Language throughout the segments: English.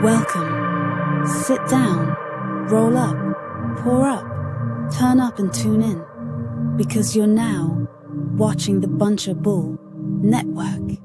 Welcome. Sit down, roll up, pour up, turn up and tune in. Because you're now watching the Buncher Bull Network.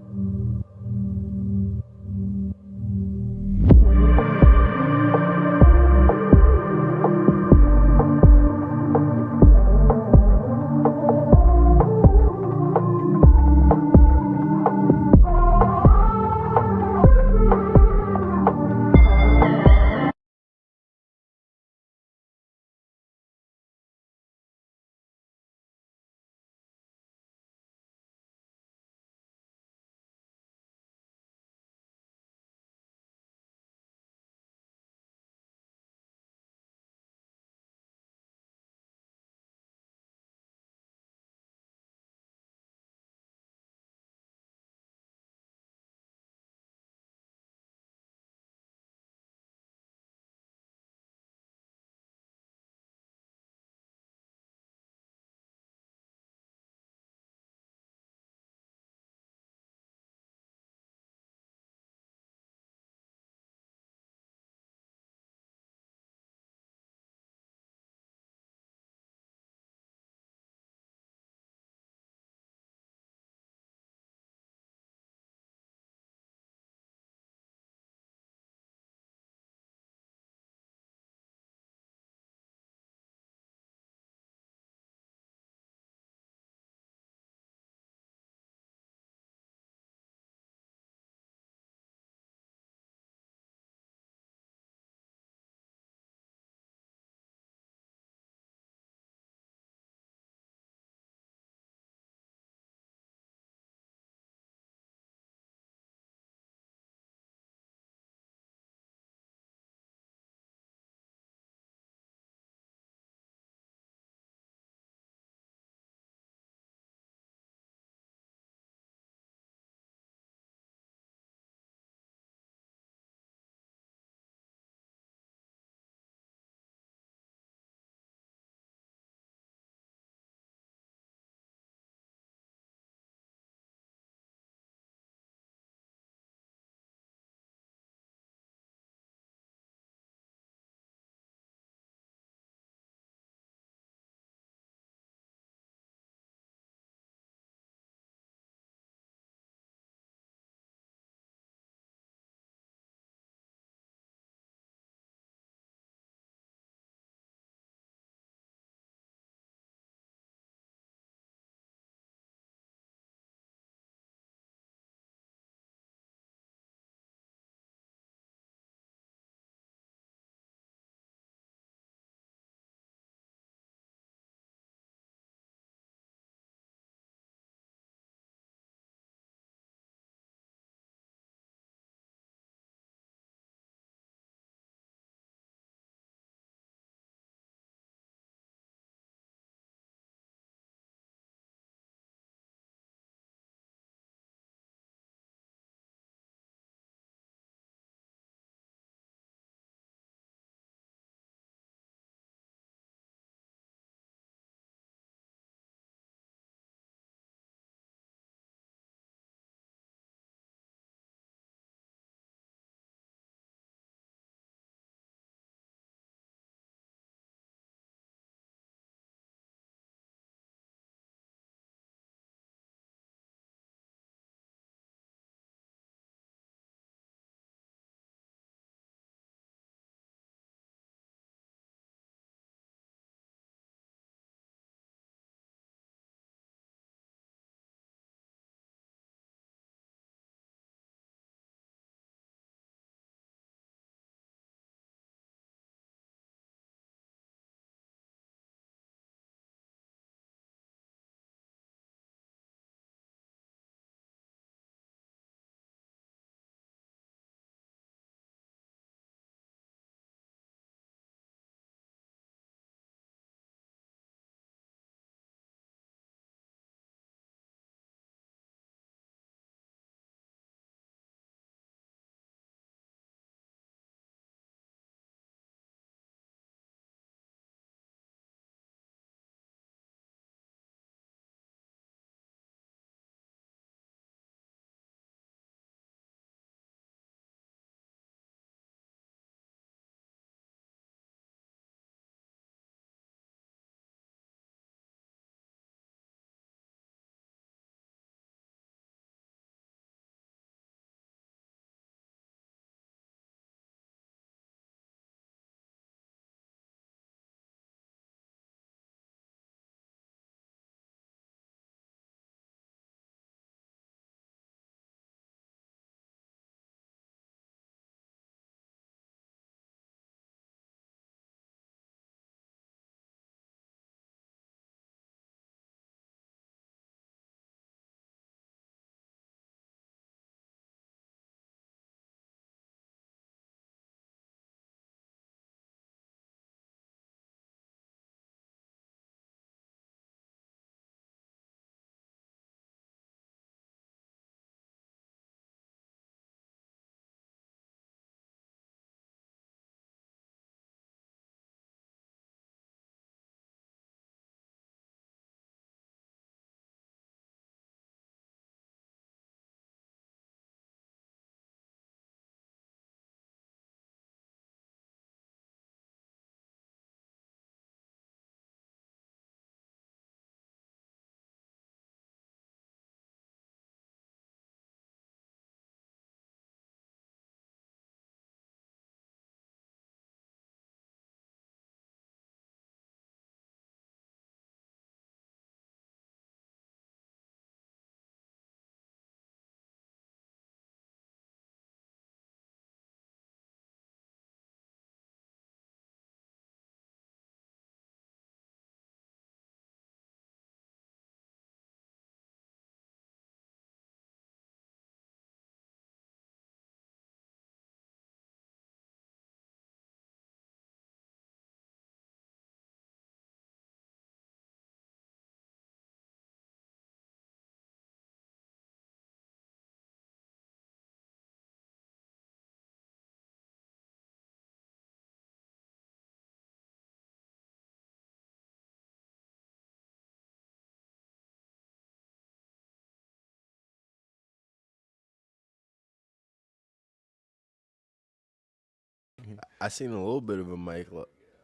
I seen a little bit of a mic.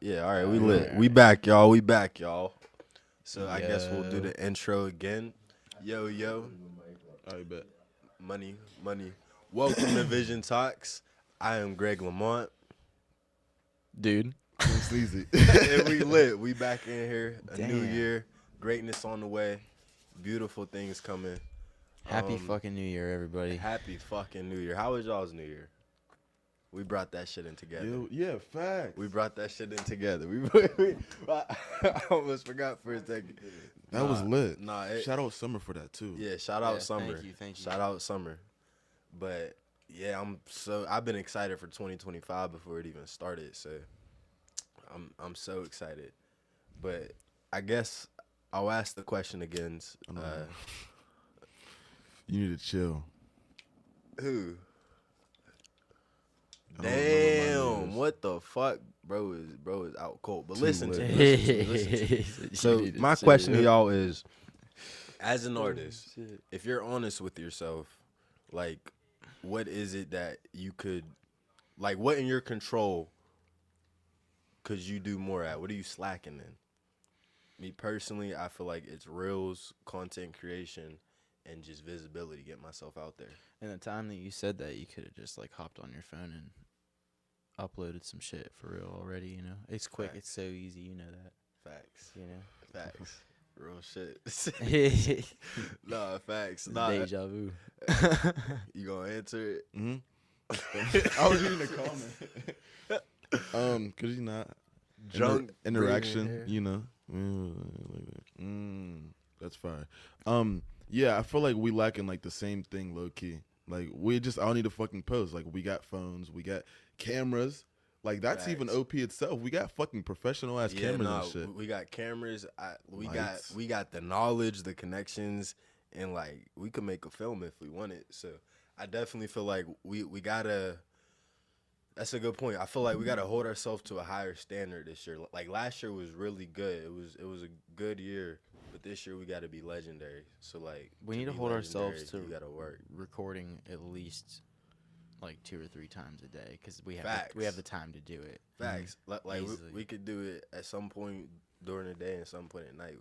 Yeah, all right, we All lit. right. We back, y'all. We back, y'all. So I guess we'll do Yo. the intro again. Yo, yo, I bet. money, money. Welcome to Vision Talks. I am Greg Lamont. Dude. Sleazy. And we lit. We back in here. A new Damn. year. Greatness on the way. Beautiful things coming. Happy fucking New Year, everybody. Happy fucking New Year. How was y'all's New Year? We brought that shit in together. Yeah, facts. We brought that shit in together. I almost forgot for a second. That was lit. Nah, Shout out Summer for that too. Yeah, shout out Yeah, Summer. thank you. Shout out Summer. But yeah, I've been excited for 2025 before it even started. So I'm so excited. But I guess I'll ask the question again. You need to chill. Who? I don't remember my Damn, news. what the fuck, bro is out cold. But Too listen to lit. me. Listen to me. So my question to y'all is, as an artist, if you're honest with yourself, like, what is it that you could, like, what in your control could you do more at? What are you slacking in? Me personally, I feel like it's reels, content creation, and just visibility, get myself out there. In the time that you said that, you could have just like hopped on your phone and uploaded some shit for real already, you know? It's quick, Facts. it's so easy, you know that. Facts. You know? Facts. Real shit. Nah, facts. Nah, Deja vu. you gonna answer it? Mm-hmm. I was reading the comment. Cause you not Drunk interaction, bringing hair. you know. That's fine. Yeah, I feel like we lacking like the same thing low key. Like we just all need to fucking post. Like we got phones, we got cameras. Like that's even Facts. OP itself. We got fucking professional ass cameras and shit. We got cameras. Lights. We got the knowledge, the connections, and like we could make a film if we wanted. So I definitely feel like we gotta. That's a good point. I feel like we gotta hold ourselves to a higher standard this year. Like last year was really good. It was a good year, but this year we gotta be legendary. So like We need to be hold ourselves legendary, to you gotta work. recording at least like 2 or 3 times a day because we Facts. have the time to do it. Facts. Like Easily. we could do it at some point during the day and some point at night.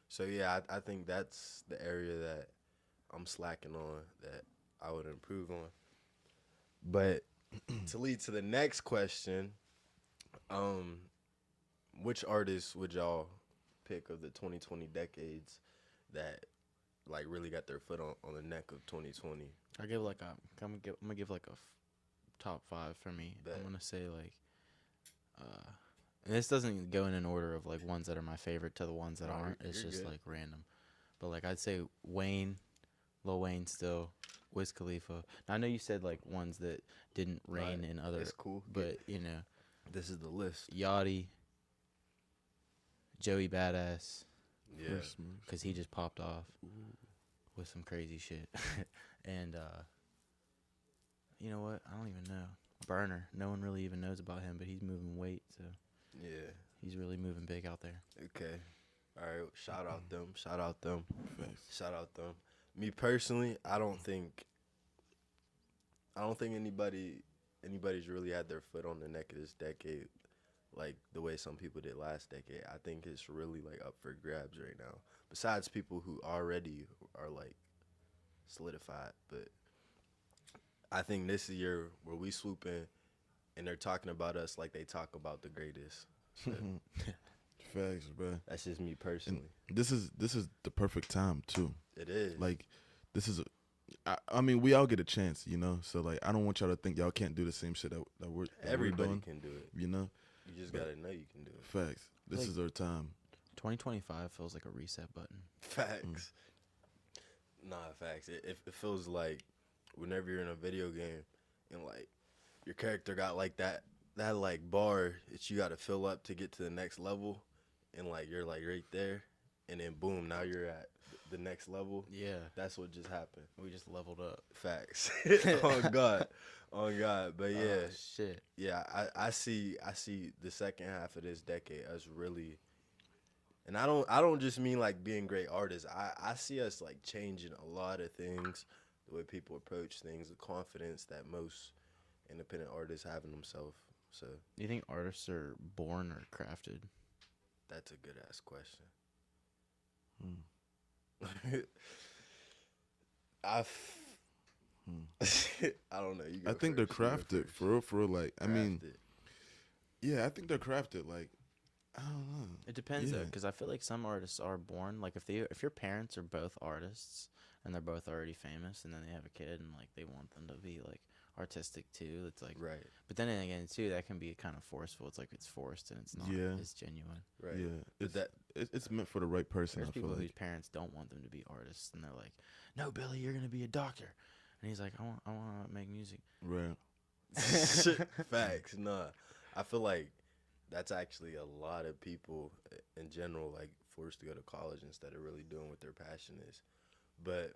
So yeah, I think that's the area that I'm slacking on that I would improve on. But to lead to the next question, which artists would y'all pick of the 2020 decades that like really got their foot on the neck of 2020? I give like I'm gonna give like a top 5 for me. Bet. I'm gonna say like, and this doesn't go in an order of like ones that are my favorite to the ones that No, aren't. It's you're just good. like random. But like I'd say Wayne, Lil Wayne still, Wiz Khalifa. Now I know you said like ones that didn't reign Right. in other, It's cool. but you know, This is the list. Yachty, Joey Badass, Yeah. Christmas. because he just popped off with some crazy shit. And you know what? I don't even know. Burner. No one really even knows about him, but he's moving weight, so Yeah. he's really moving big out there. Okay. All right. Shout out them. Shout out them. Facts. Shout out them. Me personally, I don't think anybody's really had their foot on the neck of this decade like the way some people did last decade. I think it's really like up for grabs right now. Besides people who already are like solidified, but I think this year where we swoop in and they're talking about us like they talk about the greatest. So Facts, bro. that's just me personally. This is the perfect time too. It is. Like this is I mean, we all get a chance, you know. So like, I don't want y'all to think y'all can't do the same shit that we're everybody doing, can do it. you know. You just gotta know you can do it. Facts. This Like- is our time. 2025 feels like a reset button. Facts. Nah, facts. It feels like whenever you're in a video game and like your character got like that like bar that you gotta fill up to get to the next level, and like you're like right there, and then boom, now you're at the next level. Yeah, That's what just happened. we just leveled up. Facts. On God. On God. But yeah. Oh, shit. Yeah, I see the second half of this decade us really, and I don't just mean like being great artists. I see us like changing a lot of things, the way people approach things, the confidence that most independent artists have in themselves. So, do you think artists are born or crafted? That's a good ass question. I don't know. I think they're crafted for real. Like, crafted. I mean, yeah, I think they're crafted. Like, I don't know. It depends though, because I feel like some artists are born. Like if your parents are both artists and they're both already famous, and then they have a kid and like they want them to be like artistic too. It's like right. But then again too, that can be kind of forceful. It's like it's forced and it's not. Yeah. It's genuine. Right. Yeah. It's meant for the right person. There's people whose parents don't want them to be artists, and they're like, "No, Billy, you're gonna be a doctor," and he's like, "I want to make music." Right. Facts. Nah, I feel like that's actually a lot of people in general, like forced to go to college instead of really doing what their passion is. But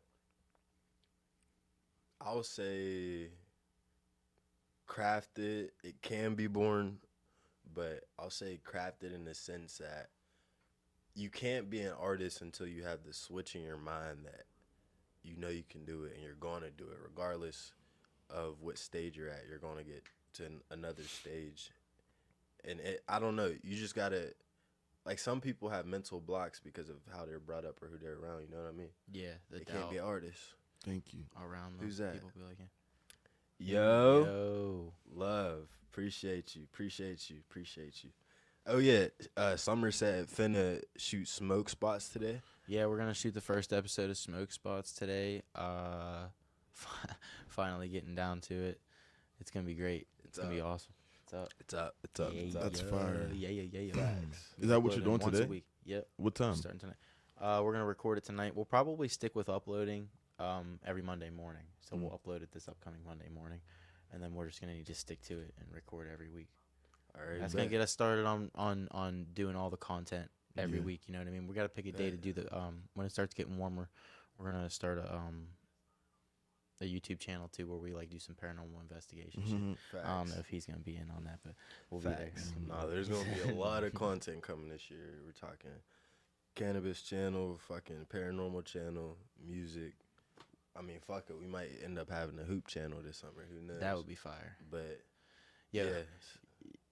I'll say crafted, it can be born, but I'll say crafted in the sense that you can't be an artist until you have the switch in your mind that you know you can do it and you're going to do it regardless of what stage you're at. You're going to get to another stage. And I don't know, you just got to, like, some people have mental blocks because of how they're brought up or who they're around, you know what I mean? Yeah. They can't be artists. Thank you. Around Who's that? People be like, Yo. Love. Appreciate you. Oh, yeah. Summer said finna shoot smoke spots today. Yeah, we're going to shoot the first episode of Smoke Spots today. Finally getting down to it. It's going to be great. It's going to be awesome. It's up. Yeah, That's fire. Yeah. Is that what you're doing today? Once a week. Yep. What time? Starting tonight. We're going to record it tonight. We'll probably stick with uploading every Monday morning. So we'll upload it this upcoming Monday morning. And then we're just going to need to stick to it and record every week. All right. That's going to get us started on doing all the content every week. You know what I mean? We got to pick a day to do the when it starts getting warmer. We're going to start a YouTube channel too, where we like do some paranormal investigation shit. I don't know if he's gonna be in on that, but we'll be there. Nah, there's gonna be a lot of content coming this year. We're talking cannabis channel, fucking paranormal channel, music. I mean, fuck it, we might end up having a hoop channel this summer. Who knows? That would be fire. But yeah.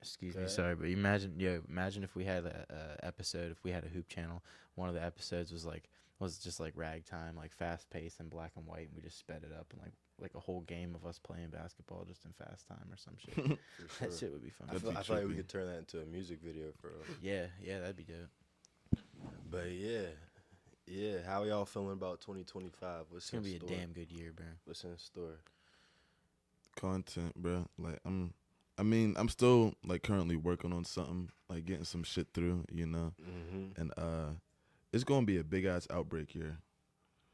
Excuse me, sorry, but imagine if we had a episode, if we had a hoop channel. One of the episodes was just like ragtime, like fast paced and black and white, and we just sped it up and like a whole game of us playing basketball just in fast time or some shit. Sure. That shit would be fun. I feel like we could turn that into a music video for real. Yeah, that'd be dope. But yeah, how y'all feeling about 2025? It's gonna be a damn good year, bro. What's in store? Content, bro. Like I'm still like currently working on something, like getting some shit through, you know. And it's gonna be a big ass outbreak year.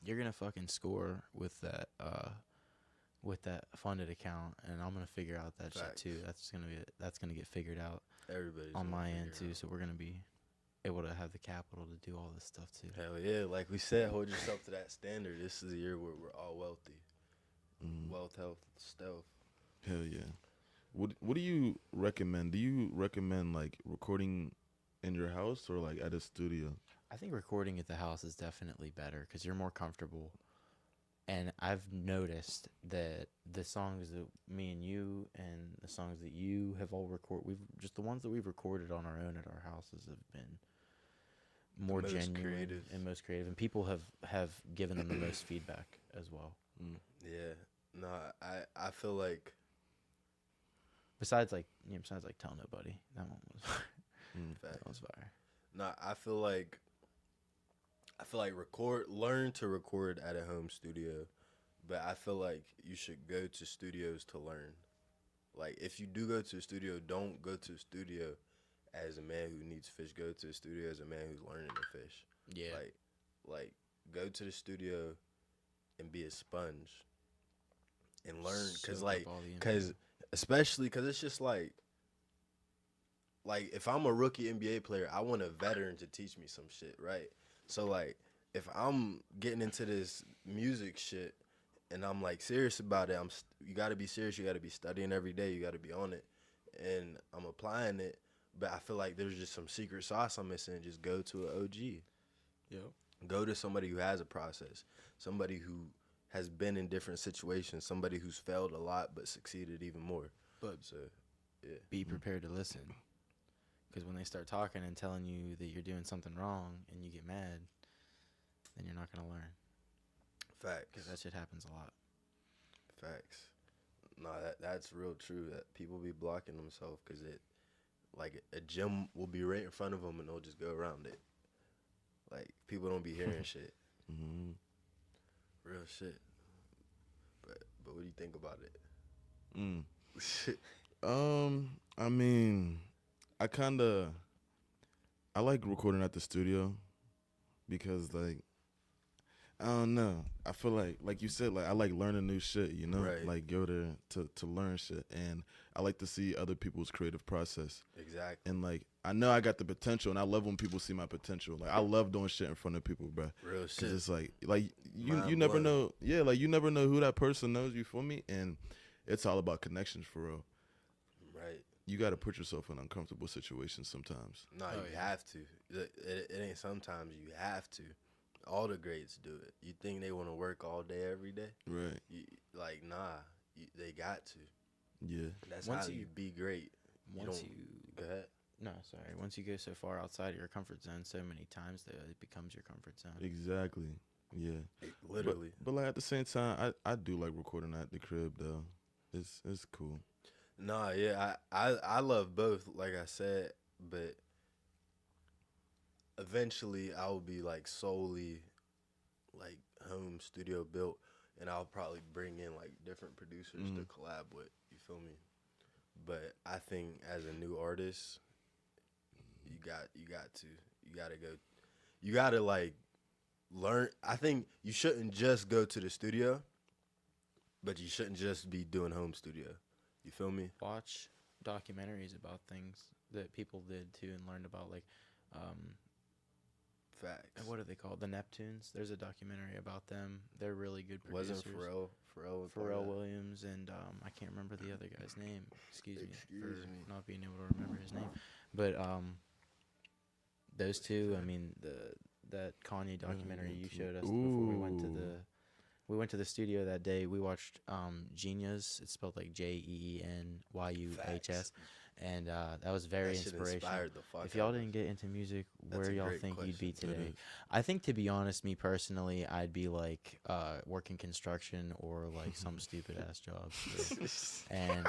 You're gonna fucking score with that funded account, and I'm gonna figure out that Facts. shit too. That's gonna get figured out. Everybody's on my end too, so we're gonna be able to have the capital to do all this stuff too. Hell yeah, like we said, hold yourself to that standard. This is a year where we're all wealthy. Wealth, health, stealth. Hell yeah. What do you recommend? Do you recommend like recording in your house or like at a studio? I think recording at the house is definitely better because you're more comfortable. And I've noticed that the songs that me and you and the songs that you have all the ones that we've recorded on our own at our houses have been more genuine and most creative. And people have given them the most feedback as well. Yeah. No, I feel like besides Tell Nobody, that one was fire. That was fire. No, I feel like learn to record at a home studio, but I feel like you should go to studios to learn. Like, if you do go to a studio, don't go to a studio as a man who needs fish. Go to a studio as a man who's learning to fish. Yeah. Like go to the studio and be a sponge and learn, especially because it's just like if I'm a rookie NBA player, I want a veteran to teach me some shit, right? So, like, if I'm getting into this music shit and I'm, like, serious about it, you got to be serious. You got to be studying every day. You got to be on it. And I'm applying it, but I feel like there's just some secret sauce I'm missing. Just go to an OG. Yep. Go to somebody who has a process, somebody who has been in different situations, somebody who's failed a lot but succeeded even more. be prepared to listen. Because when they start talking and telling you that you're doing something wrong and you get mad, then you're not going to learn. Facts. Because that shit happens a lot. Facts. No, that's real true. That people be blocking themselves because like a gym will be right in front of them and they'll just go around it. Like people don't be hearing shit. Mm-hmm. Real shit. But what do you think about it? I mean, I like recording at the studio because like I don't know. I feel like you said, like I like learning new shit, you know? Right. Like go to learn shit. And I like to see other people's creative process. Exactly. And like I know I got the potential, and I love when people see my potential. Like I love doing shit in front of people, bro. Real shit. Cause it's like you never know. Yeah, like you never know who that person knows. You feel me? And it's all about connections for real. Right. You got to put yourself in uncomfortable situations sometimes. No, you have to. It ain't sometimes. You have to. All the greats do it. You think they want to work all day, every day? Right. They got to. Yeah. That's how you be great. Go ahead. No, sorry. Once you go so far outside of your comfort zone so many times, though, it becomes your comfort zone. Exactly. Yeah. Literally. But like at the same time, I do like recording at the crib though. It's cool. Nah, yeah, I love both, like I said, but eventually I will be like solely like home studio built, and I'll probably bring in like different producers to collab with. You feel me? But I think as a new artist, you gotta like learn. I think you shouldn't just go to the studio, but you shouldn't just be doing home studio. You feel me? Watch documentaries about things that people did too and learned about, like, facts. What are they called? The Neptunes. There's a documentary about them. They're really good producers. Wasn't Pharrell Williams and I can't remember the other guy's name. Excuse me for not being able to remember his name. But those two. I mean, that Kanye documentary you showed us before we went to the studio that day. We watched Genius. It's spelled like JEENYUHS. And that was very inspirational. If y'all didn't get into music, where y'all think you'd be today? I think, to be honest, me personally, I'd be like working construction or like some stupid ass job. So. and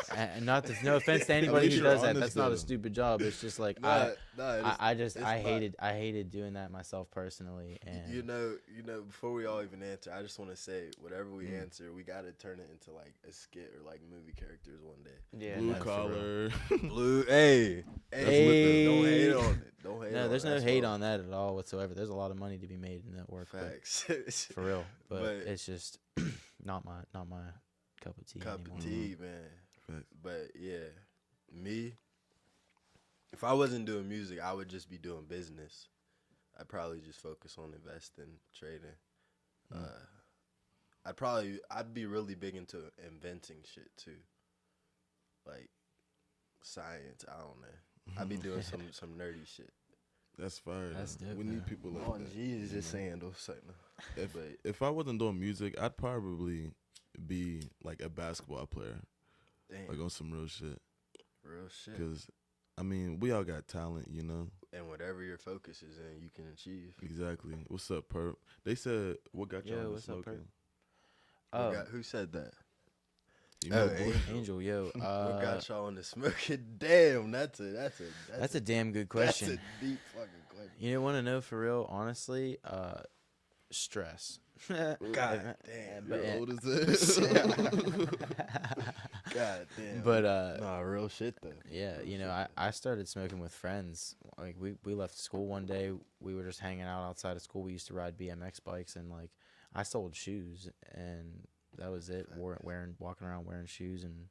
no offense to anybody who does that. That's not a stupid job. It's just like I hated doing that myself personally. And you know, before we all even answer, I just want to say, whatever we answer, we gotta turn it into like a skit or like movie characters one day. Yeah, Blue collar. Hey, don't hate on it. No, there's no hate on that at all whatsoever. There's a lot of money to be made in that work. Facts. For real. But it's just not my cup of tea anymore. Man. Facts. But yeah, me, if I wasn't doing music, I would just be doing business. I'd probably just focus on investing, trading. I'd be really big into inventing shit too. Like science, I don't know. I'd be doing some nerdy shit. That's fire. That's dope. We need people like that. Jesus, just saying those something. If I wasn't doing music, I'd probably be like a basketball player. Damn. Like on some real shit. Real shit. Because, I mean, we all got talent, you know? And whatever your focus is in, you can achieve. Exactly. What's up, Perp? They said, what got y'all what's smoking? Up, Perp? Who said that? Angel, yo. What got y'all on the smoking? Damn, that's a damn good question. That's a deep fucking question. You want to know for real? Honestly, stress. God damn. How old is this? God damn. But nah, real shit though. Yeah, I started smoking with friends. Like we left school one day. We were just hanging out outside of school. We used to ride BMX bikes, and like I sold shoes, and that was it. Walking around wearing shoes. And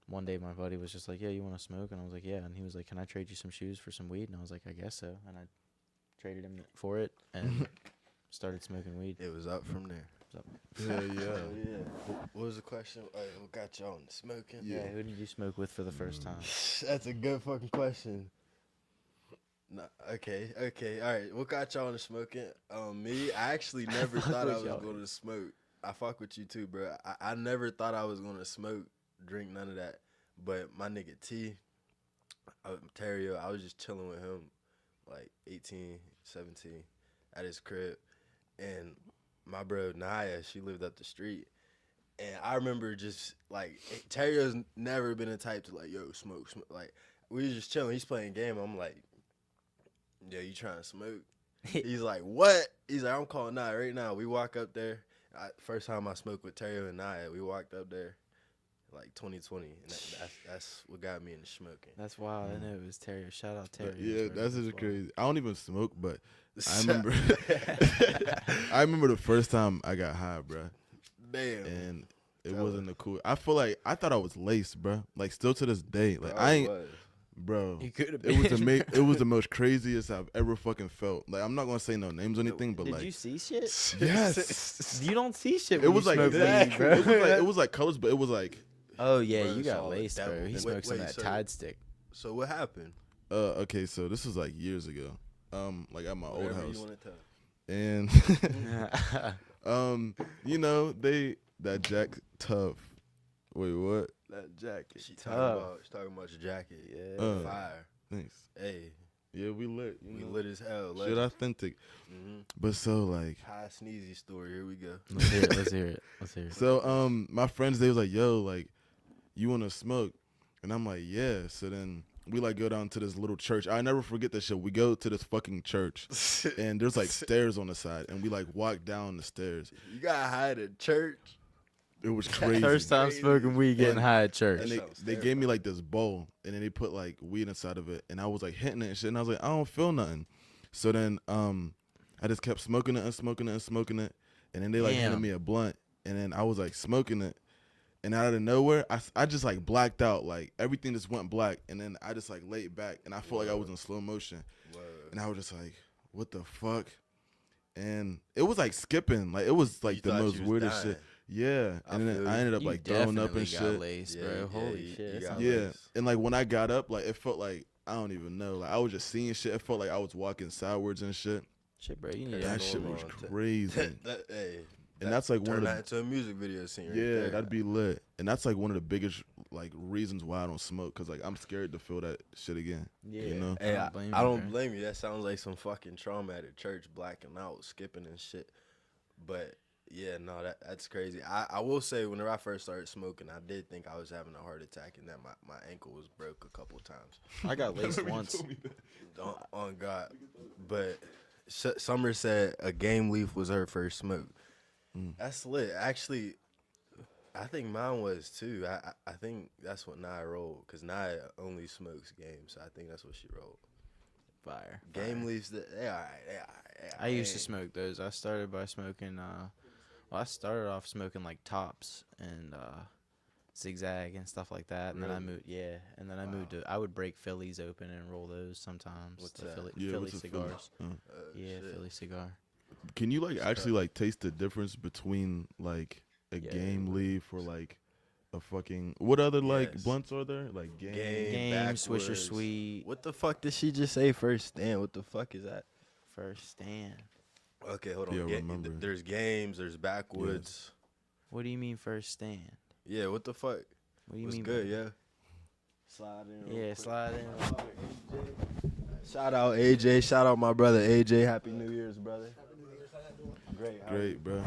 one day my buddy was just like, "Yeah, you want to smoke?" And I was like, "Yeah." And he was like, "Can I trade you some shoes for some weed?" And I was like, "I guess so." And I traded him for it and started smoking weed. It was up from there. Yeah. What was the question? What got y'all on the smoking? Yeah, who did you smoke with for the first time? That's a good fucking question. No, okay, all right. What got y'all on the smoking? Me, I actually never thought I was going to smoke. I fuck with you too, bro. I never thought I was going to smoke, drink none of that. But my nigga Terrio, I was just chilling with him, like 18, 17, at his crib. And my bro, Naya, she lived up the street. And I remember just, like, Terrio's never been the type to, like, yo, smoke. Like, we was just chilling. He's playing game. I'm like, yo, you trying to smoke? He's like, what? He's like, I'm calling Naya right now. We walk up there. First time I smoked with Terrio and Naya, we walked up there, like, 2020. And that's what got me into smoking. That's wild. I know it was Terrio. Shout out Terrio. Yeah, that's just crazy. I don't even smoke, but I remember I remember the first time I got high, bro. Damn. And it wasn't a cool. I feel like I thought I was laced, bro. Like still to this day, like I ain't, bro. You could have been. It was the most craziest I've ever fucking felt. Like I'm not gonna say no names or anything, but did like, you see shit? Yes. You don't see shit. It When was you like smoke that. weed, bro. It was like colors, but it was like. Oh yeah, Bro, you got saw laced, the bro. devil. He smokes on that Tide stick. So what happened? Okay, so this was like years ago. Like at my Whatever old you house. wanna tell. And you know, that Jack Tough. Wait, what? That jacket. She talking about your jacket. Yeah. Fire. Thanks. Hey. Yeah, we lit. We lit as hell. Shit authentic. Mm-hmm. But so like high sneezy story. Here we go. Let's hear it. So my friends, they was like, yo, like, you wanna smoke? And I'm like, yeah. So then we like go down to this little church. I never forget that shit. We go to this fucking church and there's like stairs on the side and we like walk down the stairs. You got high at church? It was crazy. First time smoking weed, getting high at church. And they gave me like this bowl and then they put like weed inside of it and I was like hitting it and shit and I was like, I don't feel nothing. So then I just kept smoking it and smoking it and smoking it and then they like handed me a blunt and then I was like smoking it and out of nowhere I just like blacked out, like everything just went black and then I just like laid back and I felt like I was in slow motion. And I was just like, what the fuck? And it was like skipping, like it was like the most weirdest shit. Yeah, and then I ended up like throwing up and shit. Laced, bro. Holy shit. Yeah, and like when I got up, like it felt like I don't even know. Like I was just seeing shit. It felt like I was walking sideways and shit. Shit, bro. You need that shit was crazy. And that's like one of the into a music video scene. Yeah, right, that'd be lit. And that's like one of the biggest like reasons why I don't smoke, cause like I'm scared to feel that shit again. Yeah, you know. Hey, I don't blame you. That sounds like some fucking trauma at a church, blacking out, skipping and shit. But yeah, no, that's crazy. I will say, whenever I first started smoking, I did think I was having a heart attack and that my ankle was broke a couple times. I got laced once. On God. But Summer said a game leaf was her first smoke. That's lit. Actually, I think mine was too. I think that's what Nia rolled, because Nia only smokes games, so I think that's what she rolled. Fire. Game leaves, they all right. I used to smoke those. I started by smoking, I started off smoking like tops and zigzag and stuff like that. And then I moved, I moved to, I would break Phillies open and roll those sometimes. What's that? Philly cigars. Shit. Philly cigar. Can you like actually like taste the difference between like a game leaf or like a fucking what other like blunts are there? Like game Swisher Sweet. What the fuck did she just say? First stand. What the fuck is that? First stand. Okay, hold on. Yeah, remember. There's games. There's backwoods. What do you mean first stand? Yeah. What the fuck? What do you What's mean? good? Yeah. Slide in. Yeah, slide in. Shout out AJ. Shout out my brother AJ. Happy New Year's, brother. Great, bro.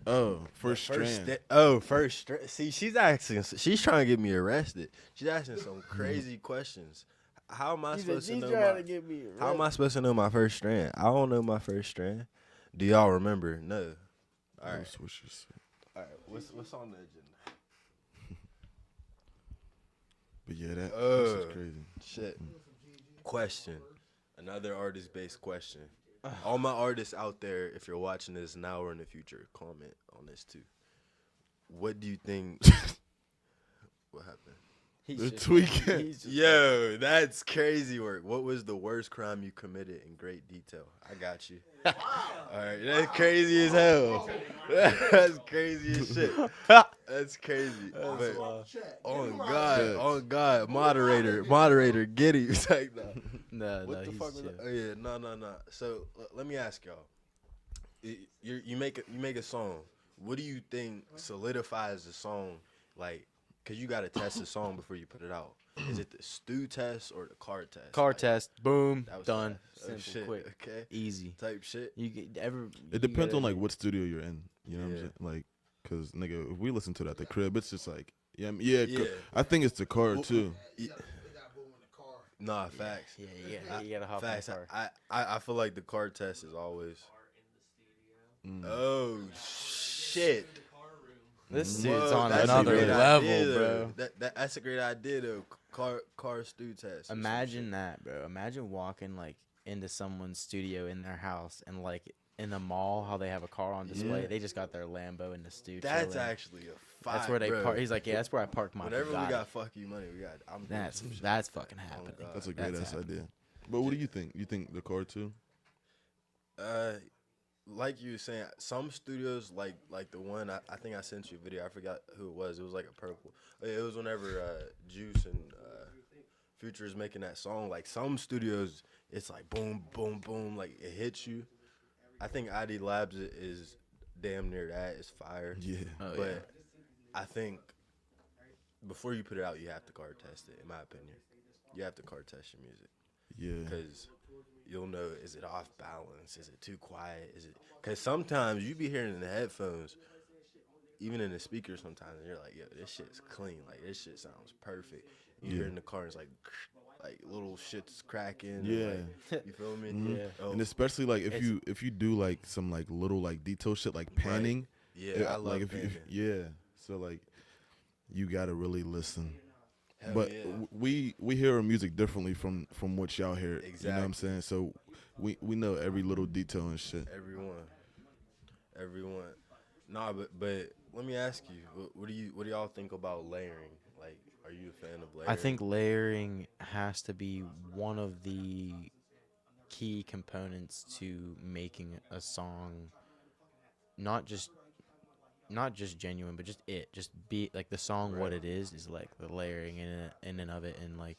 Oh, first strand. First strand. See, she's asking. She's trying to get me arrested. She's asking some crazy questions. How am I supposed to know? How am I supposed to know my first strand? I don't know my first strand. Do y'all remember? No. All right. All right. What's on the agenda? But yeah, that's crazy. Shit. Question. Another artist-based question. All my artists out there, if you're watching this now or in the future, comment on this too. What do you think? What happened? They're tweaking. Yo, that's crazy work. What was the worst crime you committed in great detail? I got you. All right, that's crazy as hell. That's crazy as shit. That's crazy. On God, moderator, get it. It's like, no, what the fuck? Oh yeah, no. So let me ask y'all. You make a song. What do you think solidifies the song? Like, because you gotta test the song before you put it out. Is it the stew test or the car test? Car test, boom, done, simple, simple, quick, okay, easy type shit. It depends on like what studio you're in. You know what I'm saying? Like, cause nigga, if we listen to that at the crib, it's just like, yeah. I think it's the car too. Nah, facts. Yeah, you gotta hop facts. in the car. I feel like the car test is always. Oh shit! This dude's on another level, bro. That's a great idea, though. Car stew test. Imagine that, bro. Imagine walking like into someone's studio in their house and like in the mall, how they have a car on display. Yeah. They just got their Lambo in the studio. That's actually a fight. That's where they park. He's like, yeah, that's where I park my. Whenever we got fuck you money, we got. That's fucking happening. That's a great ass idea. But what do you think? You think the car too? Like you were saying, some studios like the one I think I sent you a video. I forgot who it was. It was like a purple. It was whenever Juice and Future is making that song. Like some studios, it's like boom, boom, boom. Like it hits you. I think ID Labs is damn near that. It's fire. Yeah. But I think before you put it out, you have to car test it. In my opinion, you have to car test your music. Yeah. Because you'll know, is it off balance? Is it too quiet? Is it? Because sometimes you be hearing in the headphones, even in the speakers sometimes, and you're like, yo, this shit's clean. Like, this shit sounds perfect. You hear in the car, it's like little shit's cracking. Yeah. Like, you feel me? Mm-hmm. Yeah. And especially, like, if you do, like, some, like, little, like, detail shit, like panning. Right. Yeah, I love panning. So, like, you got to really listen. Hell but yeah. we hear our music differently from what y'all hear. Exactly. You know what I'm saying? So we know every little detail and shit. Everyone. Nah, but let me ask you, what do y'all think about layering? Like, are you a fan of layering? I think layering has to be one of the key components to making a song not just genuine, but just be like the song. Right. What it is like the layering in and of it, and like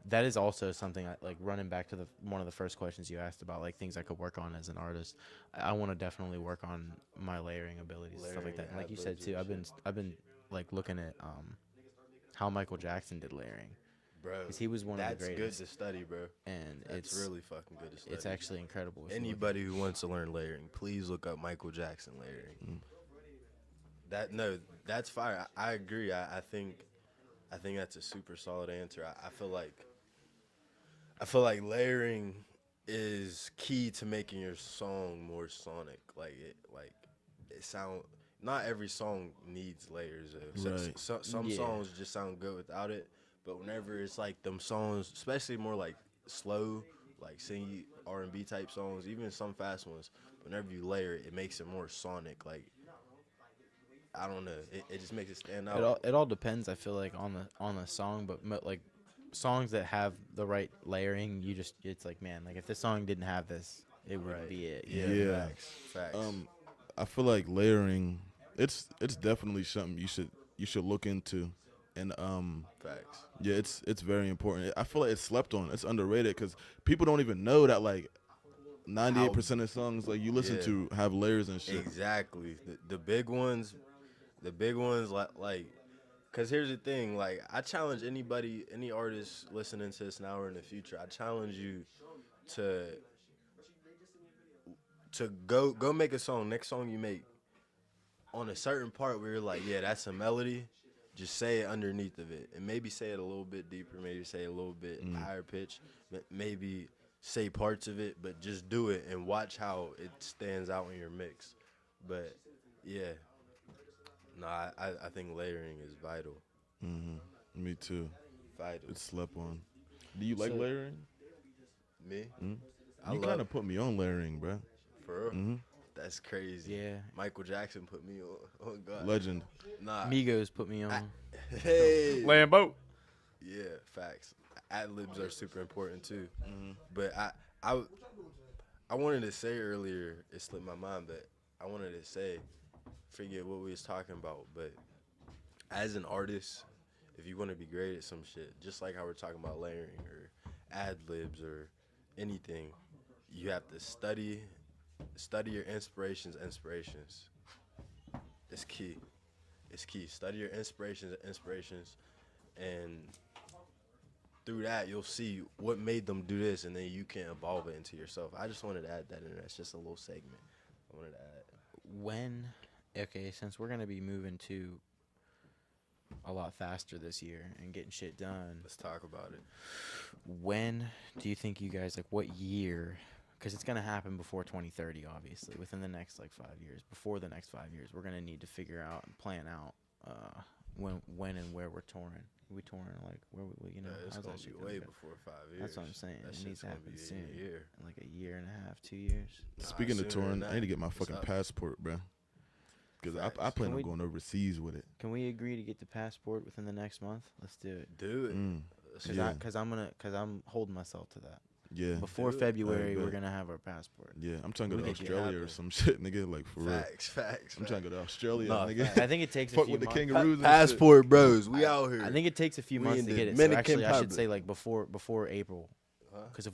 that is also something like running back to one of the first questions you asked about like things I could work on as an artist. I want to definitely work on my layering abilities and stuff like that. And like you said too, I've been like looking at how Michael Jackson did layering. Bro, because he was one of the greatest. That's good to study, bro. And it's really fucking good to study. It's actually incredible. Anybody who wants to learn layering, please look up Michael Jackson layering. That's fire. I agree. I think that's a super solid answer. I feel like layering is key to making your song more sonic. Like it sound. Not every song needs layers. Right. Some songs just sound good without it. But whenever it's like them songs, especially more like slow, like sing R&B type songs, even some fast ones, whenever you layer it, it makes it more sonic. Like, I don't know, it just makes it stand out. It all depends. I feel like on the song, but like songs that have the right layering, it's like, man, like if this song didn't have this, it wouldn't be it. Yeah. Facts. I feel like layering, it's definitely something you should look into. And facts. Yeah, it's very important. I feel like it's slept on. It's underrated because people don't even know that like 98% of songs like you listen to have layers and shit. Exactly. The big ones like, because here's the thing. Like, I challenge any artist listening to this now or in the future. I challenge you to go make a song. Next song you make, on a certain part where you're like, yeah, that's a melody. Just say it underneath of it, and maybe say it a little bit deeper, maybe say it a little bit higher pitch, maybe say parts of it, but just do it and watch how it stands out in your mix. But yeah, no, I think layering is vital. Mm-hmm. Me too. Vital. It's slept on. Do you like layering? Me? Mm-hmm. You kind of put me on layering, bro. For real? Mm-hmm. That's crazy. Yeah. Michael Jackson put me on. Oh God. Legend. Nah. Migos put me on. Hey. Lambo. Yeah, facts. Ad-libs are super important too. Mm-hmm. But I wanted to say earlier, it slipped my mind, but I wanted to say, forget what we was talking about, but as an artist, if you want to be great at some shit, just like how we're talking about layering or ad-libs or anything, you have to study your inspirations. It's key. It's key. Study your inspirations, and through that you'll see what made them do this, and then you can evolve it into yourself. I just wanted to add that in there. It's just a little segment I wanted to add. Since we're gonna be moving to a lot faster this year and getting shit done, Let's talk about it. when do you think you guys, like, what year? Because it's gonna happen before 2030, obviously, within the next 5 years. Before the next 5 years, we're gonna need to figure out and plan out when and where we're touring. We touring where we It's gonna be way before 5 years. That's what I'm saying. That It needs to gonna happen be soon. a year. Like a year and a half, 2 years. Speaking of sooner touring, than I need to get my that. fucking What's up? passport, bro. Because I Facts. plan Can on we- going overseas with it. Can we agree to get the passport within the next month? Let's do it. Do it. Let's Cause, Yeah. I'm holding myself to that. Yeah. Before Do it. February, I we're bet. gonna have our passport. Yeah, I'm trying to go We to make it Australia or happen. some shit, nigga. Like, for real. Facts. I'm trying to go to Australia, No, nigga. I think it takes a Fuck few with the months. kangaroos and shit. Passport bros, we out here. I think it takes a few We months in to the get it. So Dominican actually, I should Republic. say before April, Huh? because I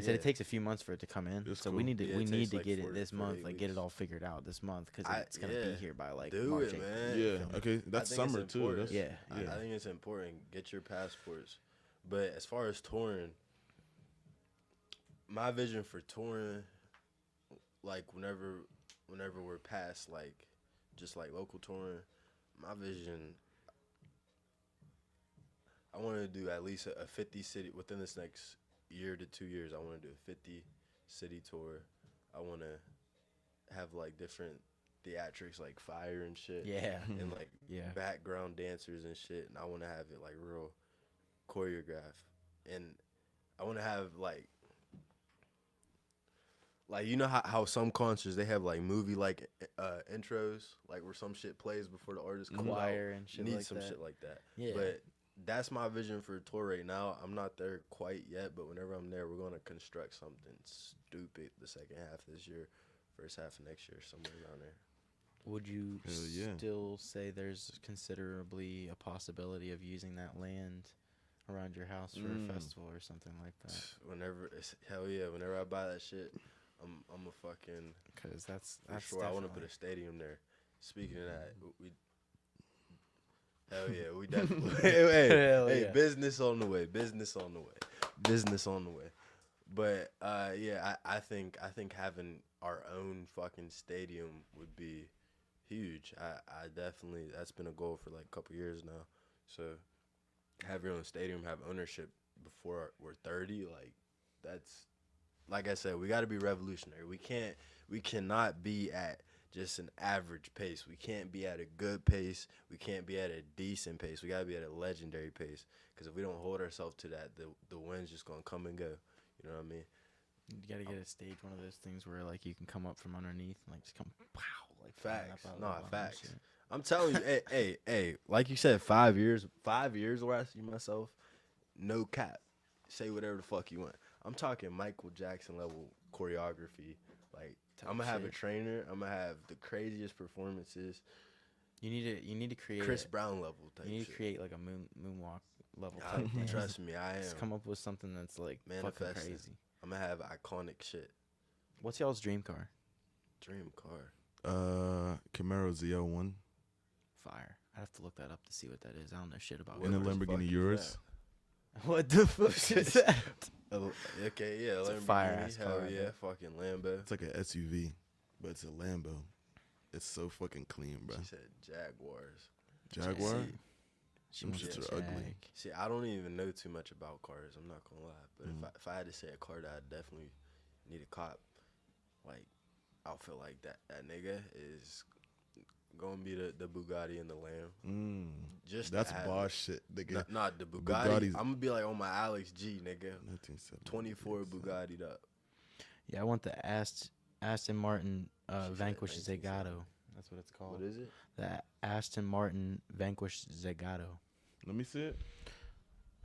said it Yeah. takes a few months for it to come in. That's so cool. we need to Yeah, we it need takes to like get 4 it this to month. 8 Like get it weeks. all figured out this month because it's gonna yeah. be here by Do March. it, April. man. Yeah, okay. That's I think it's summer, too. important. That's, Yeah. I think it's important. Get your passports. But as far as touring, my vision for touring, whenever we're past just local touring, my vision, I want to do at least a 50 city within this next year to 2 years. I want to do a 50 city tour. I want to have different theatrics like fire and shit. Yeah. And Yeah. background dancers and shit. And I want to have it real choreographed. And I want to have you know how some concerts they have movie intros where some shit plays before the artist comes Choir out. and shit Need like some that. shit like that. Yeah. But that's my vision for a tour right now. I'm not there quite yet, but whenever I'm there, we're gonna construct something stupid the second half of this year, first half of next year, somewhere around there. Would you Hell yeah. still say there's considerably a possibility of using that land around your house for a festival or something like that? Hell yeah, whenever I buy that shit, I'm a fucking. Because that's Sure, I want to put a stadium there. Speaking of that, we. Hell yeah, we definitely. hey, yeah. business on the way. But I think having our own fucking stadium would be huge. I definitely, that's been a goal for a couple years now. So have your own stadium, have ownership before we're 30. That's, like I said, we got to be revolutionary. We cannot be at just an average pace. We can't be at a good pace. We can't be at a decent pace. We got to be at a legendary pace. Because if we don't hold ourselves to that, the wind's just going to come and go. You know what I mean? You gotta get a stage, one of those things where you can come up from underneath and just come pow, Facts. flying up out of No, the bottom and facts. shit. I'm telling you, hey, like you said, 5 years where I see myself, no cap. Say whatever the fuck you want. I'm talking Michael Jackson level choreography. I'm gonna have a shit. trainer. I'm gonna have the craziest performances. You need to create Chris Brown level type You need shit. to create a moonwalk level type dance. Trust me, I am. Just come up with something that's fucking Manifesting. crazy. I'm gonna have iconic shit. What's y'all's dream car? Dream car. Camaro ZL1 Fire. I'd have to look that up to see what that is. I don't know shit about and a What the fuck Lamborghini is Urus. What the fuck is that? Okay, yeah, It's a Lamborghini. fire-ass Hell car, yeah, bro. fucking Lambo. It's like an SUV, but it's a Lambo. It's so fucking clean, bro. She said Jaguars. Jaguar? She Them wants shits a are ugly. Jag. See, I don't even know too much about cars. I'm not gonna lie, but Mm. if I had to say a car that I definitely need a cop, outfit like that nigga is gonna be the Bugatti and the Lamb. Just to That's have boss it. shit, nigga. Not the Bugatti. Bugatti's- I'm gonna be on my Alex G, nigga. 1970. 24 Bugatti'd up. Yeah, I want the Aston Martin said Vanquish 1970. Zagato. That's what it's called. What is it? The Aston Martin Vanquish Zagato. Let me see it.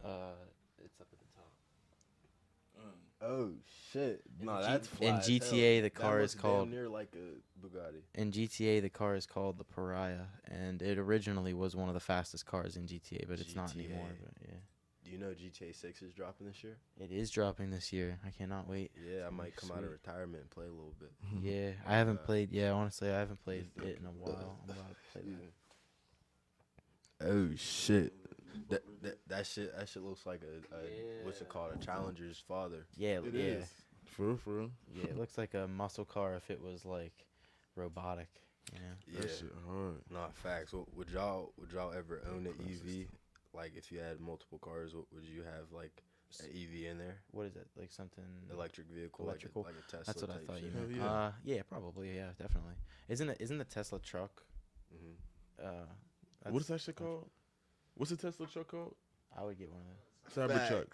It's up at the top. Oh shit! No, G- that's fly in as GTA, hell. the car that is looks called- damn near like a Bugatti. In GTA, the car is called the Pariah, and it originally was one of the fastest cars in GTA, but it's not GTA. anymore. But yeah, Do you know GTA 6 is dropping this year? it is dropping this year. I cannot wait. Yeah, I gonna might be come out of sweet. retirement and play a little bit. Yeah, I haven't played. Yeah, honestly, I haven't played it in a while. I'm about to play that. Oh shit. That shit looks like a what's it called, a Challenger's father. Yeah, It yeah. is. For real. Yeah, it looks like a muscle car if it was like robotic. You know. Yeah. That shit hard. Nah, facts. Would y'all ever own an EV? Like if you had multiple cars, would you have like an EV in there? What is it? Like something Electric vehicle, electrical? like a Tesla. That's what I type thought you shit. meant. Hell yeah. Yeah, probably. Yeah, definitely. Isn't the Tesla truck? Mm-hmm. What is that shit called? What's the Tesla truck called? I would get one of those. Cybertruck.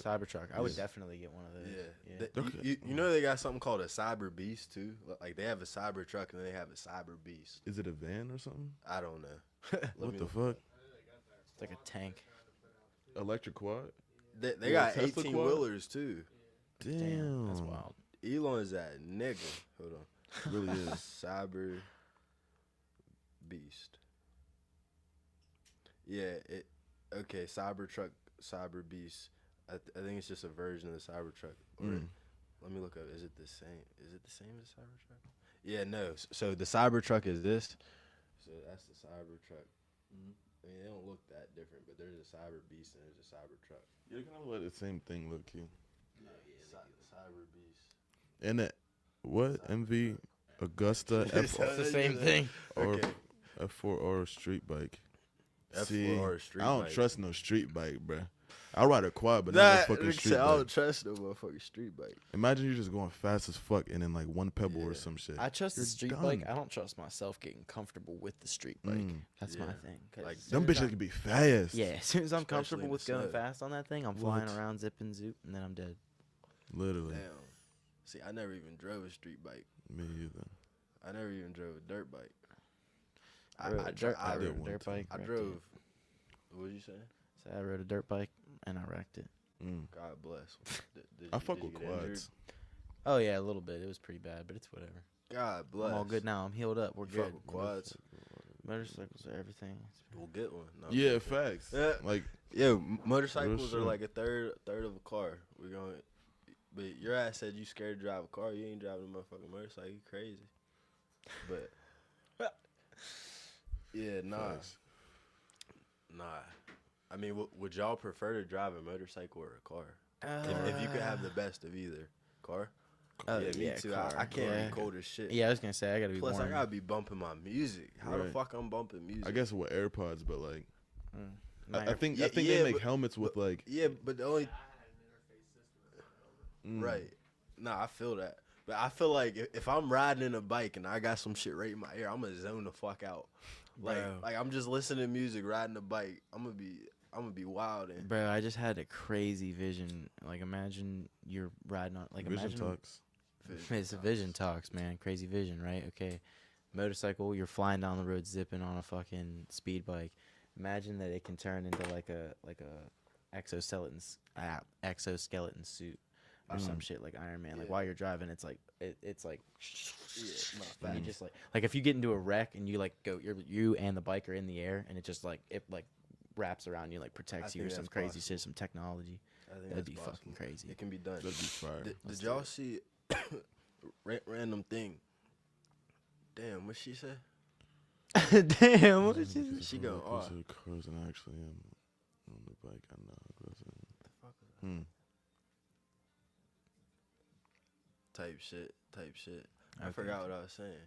Cybertruck. I would definitely get one of those. Yeah. Okay. You know they got something called a Cyber Beast too. Like they have a Cyber truck and then they have a Cyber Beast. Is it a van or something? I don't know. What the fuck? It's like a tank. Electric quad? They Yeah, got Tesla 18 quad? wheelers too. Damn. That's wild. Elon's that nigga. Hold on. Really is. Cyber Beast. Yeah. Okay. Cybertruck, Cyber Beast. I think it's just a version of the Cybertruck. Let me look up. Is it the same? Is it the same as Cybertruck? Yeah. No. So the Cybertruck is this. So that's the Cybertruck. I mean, they don't look that different, but there's a Cyber Beast and there's a Cybertruck. You're kind of like the same thing, look you. Cyber Beast. And that, what? MV Augusta It's the same thing. or Okay. F4 or street bike. F4 See, or a street I don't bike. trust no street bike, bruh. I'll ride a quad, but not That no fucking nigga street said, I bike. don't trust no motherfucking street bike. Imagine you just going fast as fuck and then like one pebble or Yeah. some shit. I trust You're the street done. bike. I don't trust myself getting comfortable with the street bike. That's my Yeah. thing. 'Cause Like, as Them soon as bitches I- can be fast. Yeah, as soon as I'm Especially comfortable in with the going snow. fast on that thing, I'm flying around, zip and zoop, and then I'm dead. Literally. Damn. See, I never even drove a street bike. Me either. I never even drove a dirt bike. I rode a dirt one time. bike. I wrecked drove. it. What was you saying? So I rode a dirt bike and I wrecked it. God bless. I fuck did you with get injured? quads. Oh yeah, a little bit. It was pretty bad, but it's whatever. God bless. I'm all good now. I'm healed up. We're You good. fuck with quads. Motorcycles are everything. We'll get one. No, I'm Yeah, joking. facts. Yeah. Like, Yeah, motorcycles Real are shit. like a third of a car. We're going. But your ass said you scared to drive a car. You ain't driving a motherfucking motorcycle. You crazy. But yeah, nah. facts. Nah. I mean, would y'all prefer to drive a motorcycle or a car? If you could have the best of either. Car? Yeah, me too. car. I can't Yeah. be cold as shit. Yeah, I was gonna say I gotta be Plus, warm. I gotta be bumping my music. How the Right. fuck I'm bumping music? I guess with AirPods, but like, My I think Yeah, they yeah, make but- helmets with like, Yeah, but the only right. Nah, I feel that. But I feel like if I'm riding in a bike and I got some shit right in my ear, I'm gonna zone the fuck out. Like Bro. I'm just listening to music, riding a bike. I'm gonna be wild and Bro, I just had a crazy vision. Like, imagine you're riding on, like, Vision imagine talks. it's a vision talks, man. Crazy vision, right? Okay, motorcycle, you're flying down the road, zipping on a fucking speed bike. Imagine that it can turn into like a exoskeleton suit or some shit like Iron Man. Like Yeah. while you're driving, it's like it's like Yeah, you just like if you get into a wreck and you like go you and the bike are in the air and it just like it like wraps around you, like protects you or think some that's crazy possible. shit, some technology. I think That'd that's be possible. fucking crazy. It can be done. That'd be fire. Did y'all see random thing? Damn, what she say? Damn, what is this? She going close off. to the cars and I actually am on the bike. I know. Type shit. I Okay. forgot what I was saying.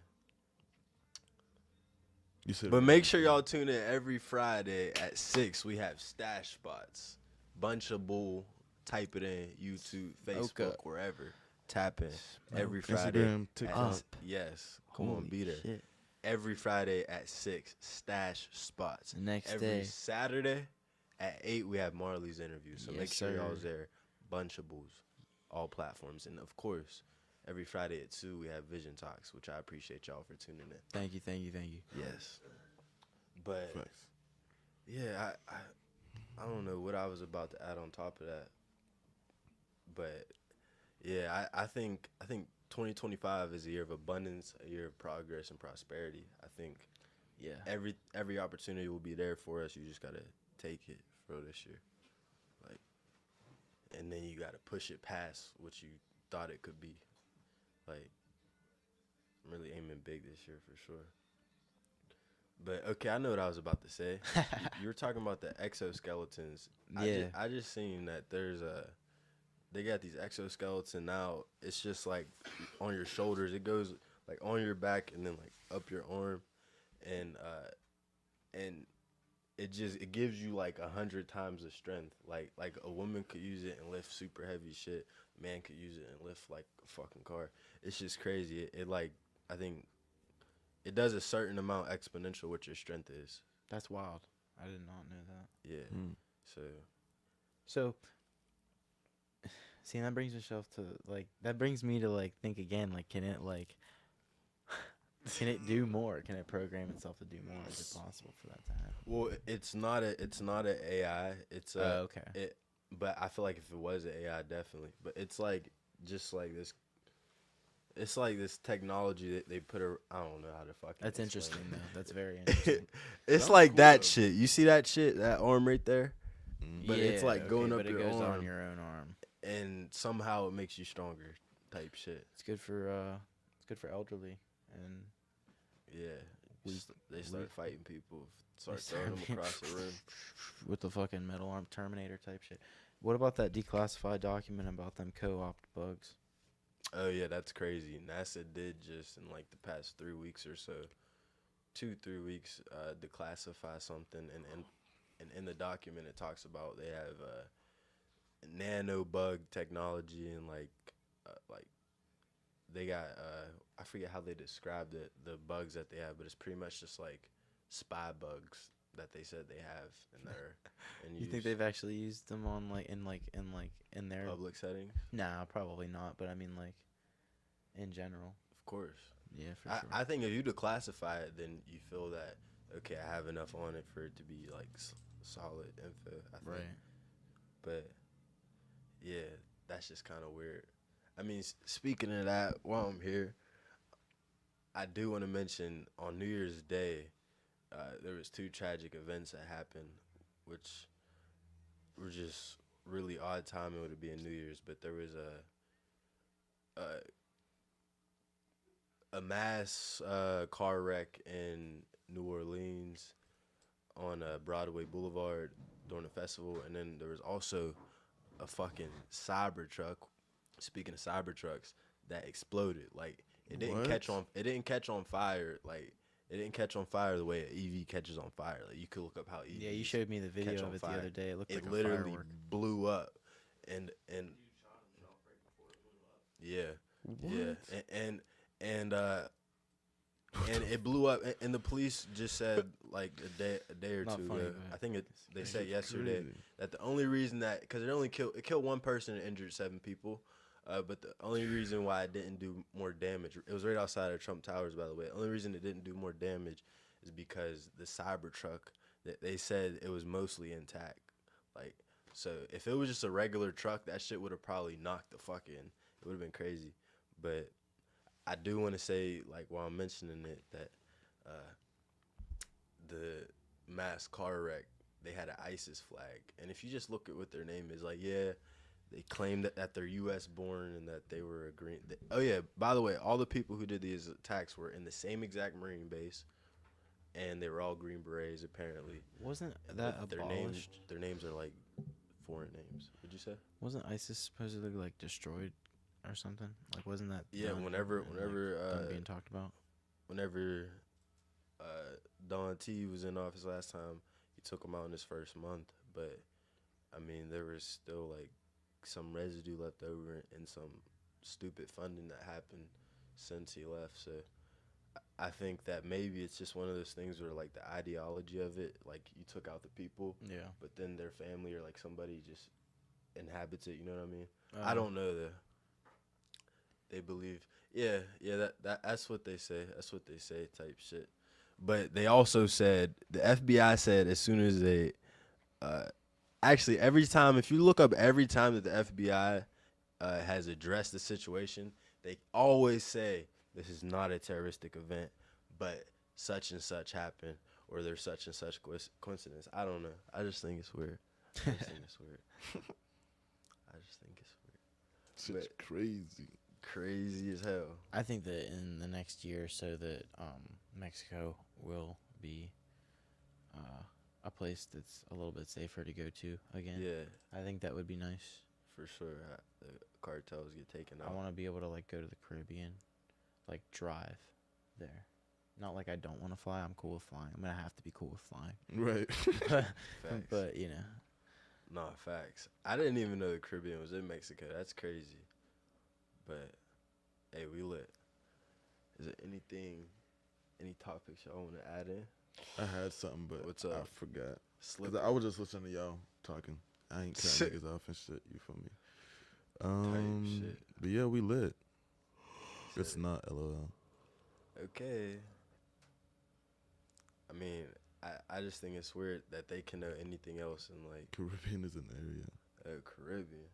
You said, But make sure y'all tune in every Friday at 6. We have stash spots. Bunch of bull. Type it in. YouTube, Facebook, Okay. wherever. Tap in. Every Friday. Instagram, at- TikTok. Yes. Come on, Holy be there. shit. Every Friday at 6. Stash spots. The next Every day. Saturday at 8, we have Marley's interview. So Yes, make sure y'all's sir. there. Bunch of bulls. All platforms. And of course, every Friday at 2, we have Vision Talks, which I appreciate y'all for tuning in. Thank you. Yes. But Facts. yeah, I don't know what I was about to add on top of that. But yeah, I think 2025 is a year of abundance, a year of progress and prosperity. I think Yeah. every opportunity will be there for us. You just gotta take it for this year. Like, and then you gotta push it past what you thought it could be. Like, I'm really aiming big this year for sure. But okay, I know what I was about to say. You were talking about the exoskeletons. Yeah. I just seen that they got these exoskeletons now. It's just like on your shoulders. It goes like on your back and then like up your arm, and it gives you like 100 times the strength. Like a woman could use it and lift super heavy shit. A man could use it and lift like a fucking car. It's just crazy. It like I think it does a certain amount exponential what your strength is. That's wild. I did not know that. Yeah. So, see, that brings me to like think again. Like, can it do more? Can it program itself to do more? Is it possible for that to happen? Well, it's not a AI. It's okay. But I feel like if it was an AI, definitely. But it's like just like this. It's like this technology that they put. I don't know how to fucking. That's explain interesting it. though. That's very interesting. It's like cool, that though. Shit. You see that shit? That arm right there. But yeah, it's like going up your arm. arm, on your own arm, and somehow it makes you stronger, type shit. It's good for elderly, and they start fighting people, start throwing them across the room with the fucking metal arm Terminator type shit. What about that declassified document about them co-opt bugs? Oh yeah, that's crazy. NASA did just in like the past 3 weeks or so, 2-3 weeks, declassify something, and in the document it talks about they have nano bug technology and like they got I forget how they described it, the bugs that they have, but it's pretty much just like spy bugs that they said they have in there. And you think they've actually used them on in their public settings? Nah, probably not. But I mean, like in general. Of course. Yeah, for sure. I think if you declassify it, then you feel that okay, I have enough on it for it to be like solid info. I think. Right. But yeah, that's just kind of weird. I mean, speaking of that, while I'm here, I do want to mention on New Year's Day, there was 2 tragic events that happened, which were just really odd timing with it being New Year's. But there was a mass car wreck in New Orleans on Broadway Boulevard during the festival, and then there was also a fucking Cybertruck. Speaking of Cybertrucks, that exploded. Like it didn't catch on. It didn't catch on fire. Like it didn't catch on fire the way an EV catches on fire. Like you could look up how EVs. Yeah, you showed me the video of it the other day. It looked like a literally firework. blew up, and yeah, yeah, and it blew up, and the police just said like a day or two ago. I think they said yesterday that the only reason that because it killed 1 person and injured 7 people. But the only reason why it didn't do more damage, it was right outside of Trump Towers, by the way. The only reason it didn't do more damage is because the Cybertruck, they said it was mostly intact. Like, so if it was just a regular truck, that shit would have probably knocked the fuck in. It would have been crazy. But I do want to say, like, while I'm mentioning it, that the mass car wreck, they had an ISIS flag. And if you just look at what their name is, like, yeah, they claimed that they're U.S. born and that they were agreeing. Oh, yeah, by the way, all the people who did these attacks were in the same exact Marine base, and they were all Green Berets, apparently. Wasn't that abolished? Their names are, like, foreign names. What'd you say? Wasn't ISIS supposedly, like, destroyed or something? Like, wasn't that whenever being talked about? Whenever Don T was in office last time, he took him out in his first month. But, I mean, there was still, like, some residue left over and some stupid funding that happened since he left. So I think that maybe it's just one of those things where like the ideology of it, like you took out the people, yeah, but then their family or like somebody just inhabits it. You know what I mean? I don't know they believe. Yeah, that's what they say. That's what they say type shit. But they also said, the FBI said as soon as they actually, every time, if you look up every time that the FBI has addressed the situation, they always say this is not a terroristic event, but such and such happened, or there's such and such coincidence. I don't know. I just think it's weird. I just think it's weird. It's crazy. Crazy as hell. I think that in the next year or so that Mexico will be a place that's a little bit safer to go to again. Yeah, I think that would be nice. for sure. The cartels get taken I out. want to be able to like go to the Caribbean, like drive there. Not like I don't want to fly. I'm cool with flying. I'm gonna have to be cool with flying. Right. Facts. But you know, Nah, facts. I didn't even know the Caribbean was in Mexico. That's crazy. But hey, we lit. Is there any topics y'all want to add in? I had something, but What's up? I forgot. Slip. 'Cause I was just listening to y'all talking. I ain't cutting niggas off and shit. You feel me? Shit. But yeah, we lit. It's Said- not LOL. Okay. I mean, I just think it's weird that they can know anything else in like Caribbean is an area. Caribbean.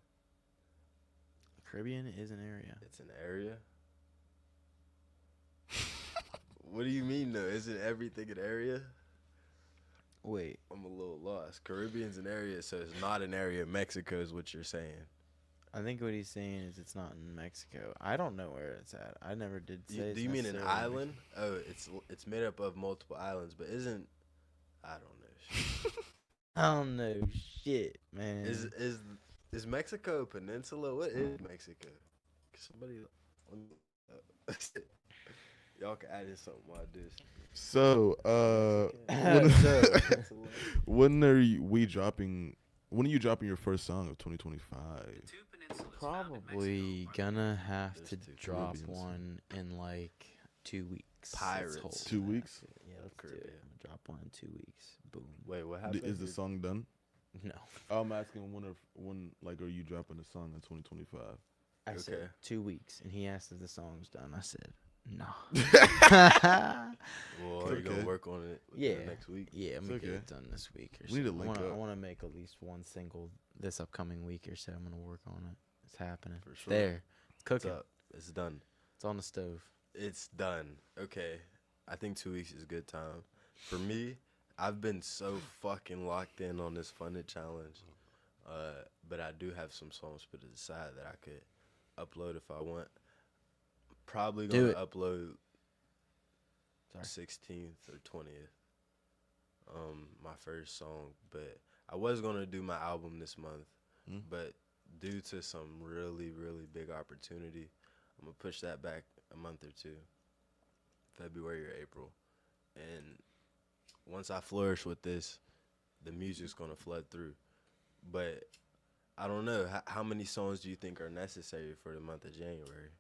Caribbean is an area. It's an area. What do you mean though? Isn't everything an area? Wait, I'm a little lost. Caribbean's an area, so it's not an area. Mexico is what you're saying. I think what he's saying is it's not in Mexico. I don't know where it's at. I never did say. Do it's you mean an necessarily in island? Oh, it's made up of multiple islands, but isn't I don't know. Shit. I don't know shit, man. Is Mexico a peninsula? What is Mexico? Somebody, y'all can add in something while I do this. So, when are you dropping your first song of 2025? Probably gonna have There's to two drop Caribbeans. one in like 2 weeks. Pirates. Let's hold 2 that. weeks? Yeah, let's do it. Caribbean. I'm gonna drop one in 2 weeks. Boom. Wait, what happened? Is the song done? No, I'm asking when like are you dropping a song in 2025? I Okay. said 2 weeks, and he asked if the song's done. I said no. Well, are you gonna Okay. work on it Yeah. next week? Yeah, I'm gonna It's get okay. it done this week or so. We need to link I up. want to make at least one single this upcoming week or so. I'm gonna work on it. It's happening. For sure. There, What's cooking. up? It's done. It's on the stove. It's done. Okay. I think 2 weeks is a good time. For me, I've been so fucking locked in on this funded challenge. But I do have some songs put to the side that I could upload if I want. Probably Do gonna it. upload Sorry. 16th or 20th. My first song, but I was gonna do my album this month, Mm. but due to some really, really big opportunity, I'm gonna push that back a month or two, February or April. And once I flourish with this, the music's gonna flood through. But I don't know, how many songs do you think are necessary for the month of January?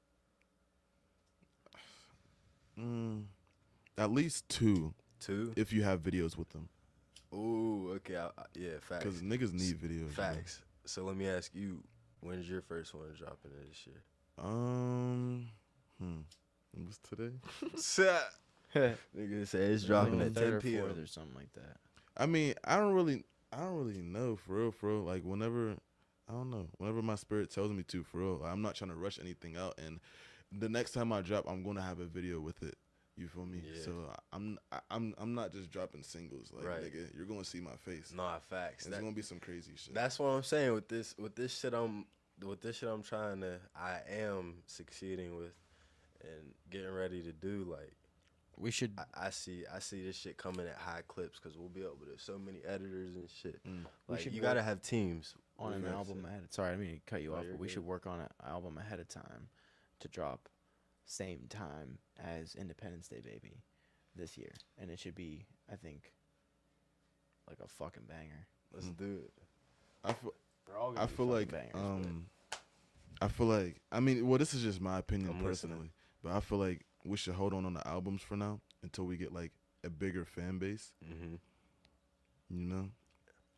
At least 2 2? if you have videos with them, Ooh, okay, yeah, facts. because niggas need videos. bro. Facts. So let me ask you, when's your first one dropping this year? What's today? Nigga say it's dropping at 10 3rd or p.m. 4th or something like that. I mean, I don't really know for real. Like whenever my spirit tells me to, for real. Like, I'm not trying to rush anything out, and the next time I drop, I'm gonna have a video with it. You feel me? Yeah. So I'm not just dropping singles. Like Right. nigga, you're gonna see my face. Nah, facts. It's gonna be some crazy shit. That's what I'm saying with this shit. I'm succeeding with and getting ready to do. Like We should. I see this shit coming at high clips because we'll be able to. So many editors and shit. Like should you work gotta have teams. on an Facts. album ahead. Sorry, I didn't mean to cut you No, off, you're but we good. should work on an album ahead of time to drop same time as Independence Day, baby, this year, and it should be, I think, like a fucking banger. Let's do it. I feel They're all I feel like I mean, well, this is just my opinion I'm personally, listening. but I feel like we should hold on the albums for now until we get like a bigger fan base. Mm-hmm. You know?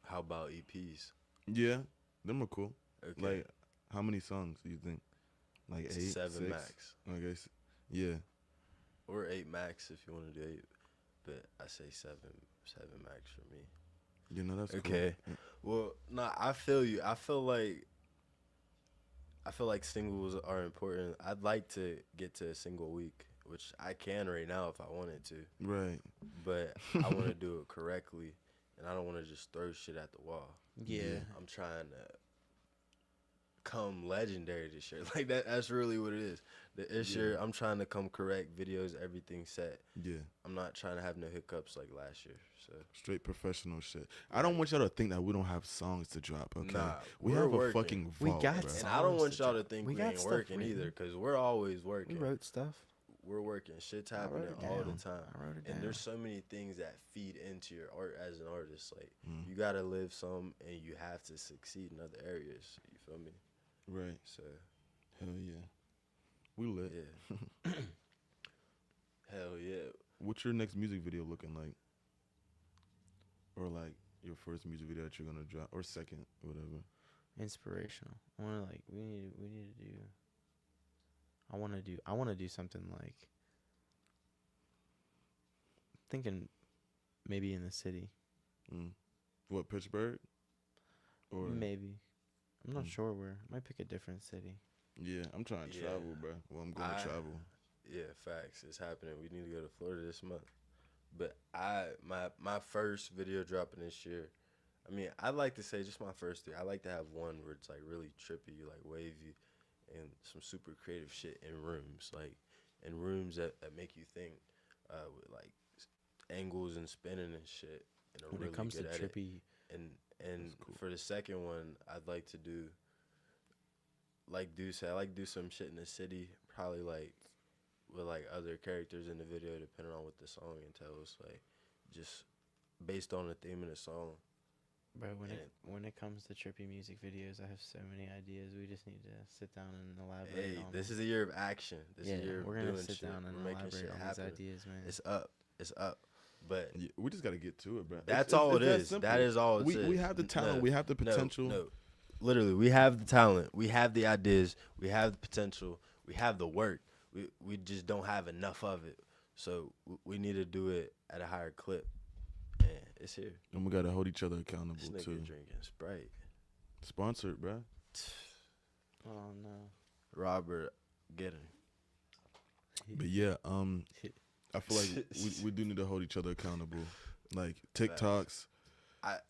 How about EPs? Yeah, them are cool. Okay, Like, how many songs do you think? Like 8, 7 6? max, I guess. Yeah. or 8 max if you want to do 8. But I say 7 max for me. You know, that's Okay. cool. Well, nah, I feel you. I feel like singles are important. I'd like to get to a single week, which I can right now if I wanted to. Right. But I want to do it correctly, and I don't want to just throw shit at the wall. Yeah. I'm trying to come legendary this year. Like that's really what it is. This year I'm trying to come correct, videos, everything set. Yeah. I'm not trying to have no hiccups like last year. So straight professional shit. I don't want y'all to think that we don't have songs to drop, okay? Nah, we have a fucking vault, we got bro. and I don't want y'all to think we ain't working either, because we're always working. We wrote stuff. We're working. Shit's happening all the time. I wrote it down. And there's so many things that feed into your art as an artist. Like, you got to live some, and you have to succeed in other areas. You feel me? Right. So. Hell yeah. We lit. Yeah. Hell yeah. What's your next music video looking like? Or like your first music video that you're gonna drop, or second, whatever. Inspirational. I wanna like we need to do. I wanna do something like. Thinking, maybe in the city. What, Pittsburgh? Or maybe, I'm not sure where. Might pick a different city. Yeah, I'm trying to travel, bro. Well, I'm going to travel. Yeah, facts. It's happening. We need to go to Florida this month. But my first video dropping this year, I mean, I'd like to say just my first three. I like to have one where it's like really trippy, like wavy, and some super creative shit in rooms, like in rooms that make you think, with like angles and spinning and shit. And when it comes to trippy, and cool. For the second one, I'd like to do, like Dude said, I like to do some shit in the city, probably like with like other characters in the video, depending on what the song entails, like just based on the theme of the song. Bro, when it comes to trippy music videos, I have so many ideas. We just need to sit down and elaborate on this them. is a year of action. This is a year we're of gonna doing sit shit. down and we're making elaborate shit on happen. these ideas, man. It's up. But yeah, we just got to get to it, bro. That's all it is. That is all it is. We have the talent. We have the potential. No. Literally, we have the talent. We have the ideas. We have the potential. We have the work. We just don't have enough of it. So we need to do it at a higher clip. And it's here. And we got to hold each other accountable, this nigga too. Drinking Sprite. Sponsored, bro. Oh, no. Robert, get him. But yeah, I feel like we do need to hold each other accountable. Like TikToks,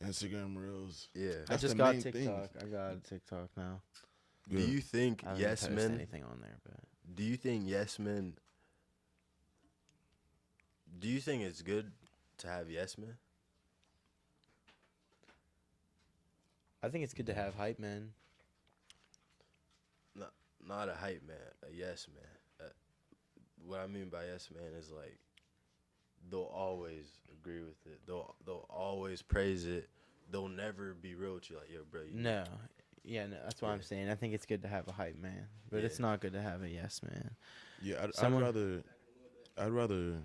Instagram Reels. Yeah. I just got TikTok. I got TikTok now. Do you think yes men? Anything on there, but do you think yes men? Do you think it's good to have yes men? I think it's good to have hype men. Not a hype man, a yes man. What I mean by yes man is like they'll always agree with it. They'll always praise it. They'll never be real with you like, yo, bro. No. Yeah, no, that's what I'm saying. I think it's good to have a hype man, but it's not good to have a yes man. Yeah, I'd rather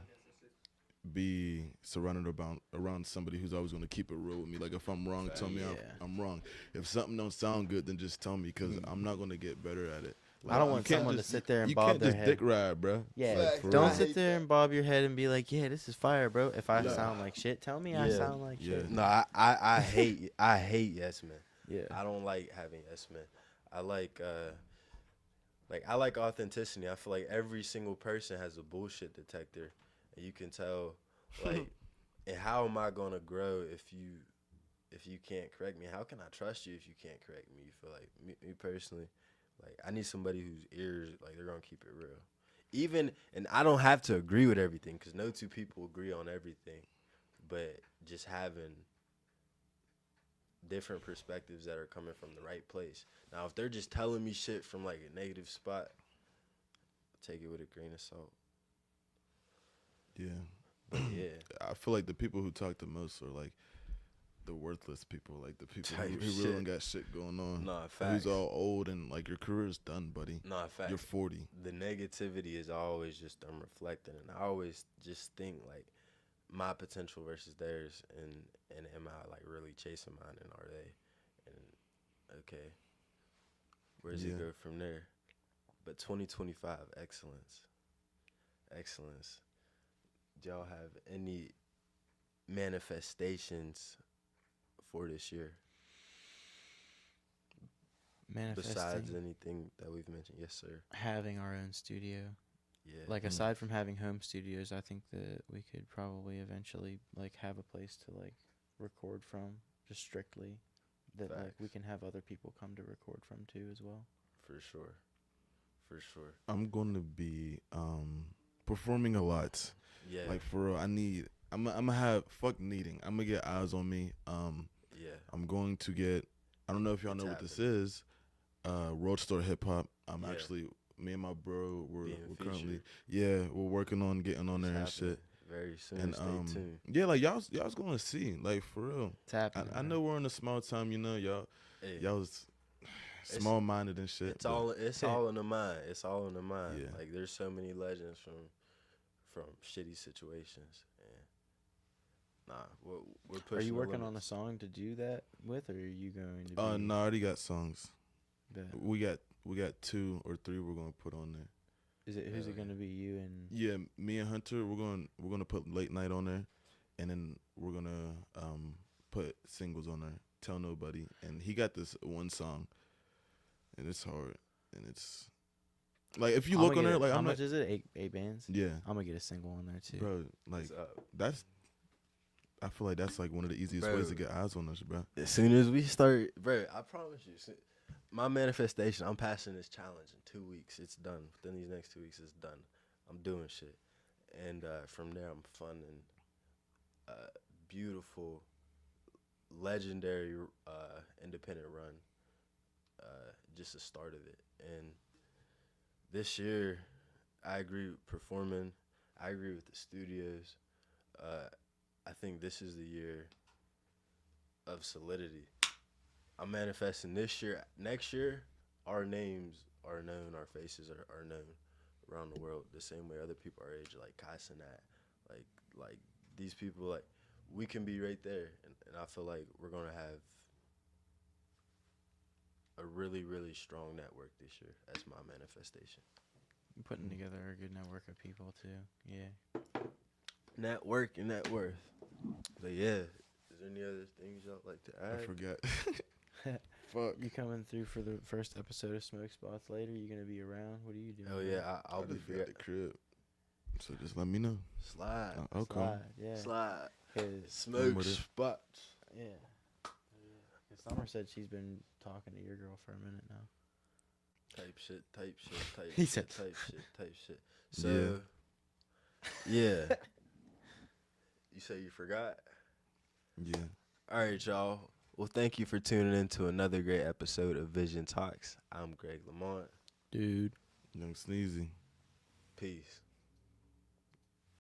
be surrounded around somebody who's always going to keep it real with me. Like, if I'm wrong, tell me I'm wrong. If something don't sound good, then just tell me, because I'm not going to get better at it. Like, I don't want someone to sit there and bob their head. You can't just dick ride, bro. Yeah, like, don't sit there and bob your head and be like, yeah, this is fire, bro. If I sound like shit, tell me I sound like shit. No, I hate yes men. Yeah. I don't like having yes men. I like I like authenticity. I feel like every single person has a bullshit detector, and you can tell, like, and how am I gonna grow if you can't correct me? How can I trust you if you can't correct me? You feel like me personally, like, I need somebody whose ears, like, they're gonna keep it real. Even, and I don't have to agree with everything, because no two people agree on everything, but just having different perspectives that are coming from the right place. Now, if they're just telling me shit from like a negative spot, take it with a grain of salt. Yeah. But yeah. I feel like the people who talk the most are like the worthless people, like the people who really don't got shit going on. Nah, facts. Who's all old and like your career's done, buddy. Nah, facts. You're 40. The negativity is always just them reflecting, and I always just think like my potential versus theirs, and am I like really chasing mine, and are they? And okay, where does it go from there? But 2025, excellence. Do y'all have any manifestations for this year? Besides anything that we've mentioned? Yes, sir. Having our own studio. Yeah. Like, aside from having home studios, I think that we could probably eventually like have a place to like record from, just strictly. that like we can have other people come to record from too as well. For sure. I'm going to be performing a lot. Yeah. Like for real, I'm gonna have I'm gonna get eyes on me. Yeah. I'm going to get. I don't know if y'all know what this is. Roadster Hip Hop. I'm actually me and my bro. We're currently we're working on getting on there and shit. Very soon. And stay tuned. yeah, like y'all's gonna see, like for real. It's happening. I know we're in a small time, you know, y'all's small minded and shit. It's all in the mind. It's all in the mind. Yeah. Like there's so many legends from shitty situations. And we're pushing. Are you working limits. on a song to do that with, or are you going to? No, I already got songs. Bet. We got 2 or 3 we're gonna put on there. Who's it gonna be? You and Yeah, me and Hunter. We're gonna put Late Night on there, and then we're gonna put singles on there. Tell Nobody, and he got this one song, and it's hard, and it's like if you look on there, like how much is it? 8 bands. Yeah, I'm gonna get a single on there too, bro. Like that's. I feel like that's like one of the easiest ways to get eyes on us, bro. As soon as we start, bro, I promise you, my manifestation, I'm passing this challenge in 2 weeks. It's done. Within these next 2 weeks, it's done. I'm doing shit. And from there, I'm funding beautiful, legendary independent run. Just the start of it. And this year, I agree with performing. I agree with the studios. I think this is the year of solidity. I'm manifesting this year. Next year, our names are known, our faces are known around the world the same way other people our age, like Kai Cenat, like these people, like we can be right there. And I feel like we're gonna have a really, really strong network this year. That's my manifestation. You're putting together a good network of people too. Yeah. Network and net worth. But yeah, is there any other things y'all like to add? I forgot. Fuck. You coming through for the first episode of Smoke Spots later? You gonna be around? What are you doing? Oh yeah, I'll be free at the crib. So just let me know. Slide. Okay. Slide, yeah. Slide. 'Cause Smoke spots. Yeah. Cause Summer said she's been talking to your girl for a minute now. Type shit. He said type shit. So yeah. You say you forgot? Yeah. All right, y'all. Well, thank you for tuning in to another great episode of Vision Talks. I'm Greg Lamont. Dude. Young Sneezy. Peace.